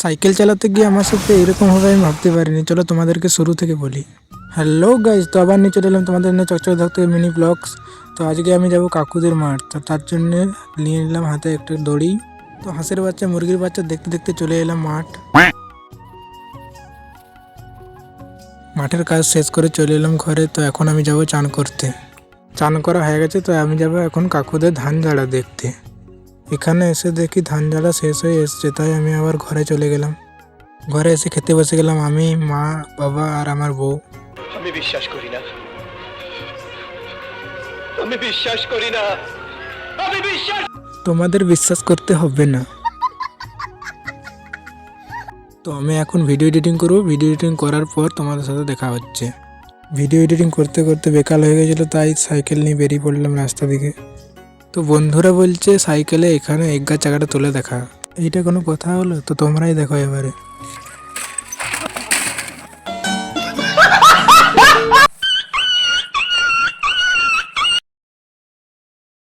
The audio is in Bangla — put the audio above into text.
সাইকেল চালাতে গিয়ে আমার সাথে এরকম হবে আমি ভাবতে পারিনি। চলো তোমাদেরকে শুরু থেকে বলি। হ্যালো গাইজ, তো আবার নিয়ে চলে এলাম তোমাদের নিয়ে চকচকে থাকতে মিনি ব্লগস। তো আজকে আমি যাব কাকুদের মাঠ, তো তার জন্য নিয়ে নিলাম হাতে একটা দড়ি। তো হাঁসের বাচ্চা মুরগির বাচ্চা দেখতে দেখতে চলে এলাম মাঠ। মাঠের কাজ শেষ করে চলে এলাম ঘরে। তো এখন আমি যাব চান করতে। চান করা হয়ে গেছে, তো আমি যাব এখন কাকুদের ধান ঝাড়া দেখতে। এখানে এসে দেখি ধান ঝাড়া শেষ হয়ে এসছে, তাই আমি আবার ঘরে চলে গেলাম। ঘরে এসে খেতে বসে গেলাম আমি, মা, বাবা আর আমার বউ। আমি বিশ্বাস করি না, আমি বিশ্বাস করি না, আমি বিশ্বাস। তোমাদের বিশ্বাস করতে হবে না। তো আমি এখন ভিডিও এডিটিং করব। ভিডিও এডিটিং করার পর তোমাদের সাথে দেখা হচ্ছে। ভিডিও এডিটিং করতে করতে বেকার হয়ে গেছিলো, তাই সাইকেল নিয়ে বেরিয়ে পড়লাম রাস্তা দিকে। তো বন্ধুরা বলছে সাইকেলে এখানে এগা চাকাটা তুলে দেখা। এইটা কোনো কথা হলো? তো তোমরাই দেখো এবারে।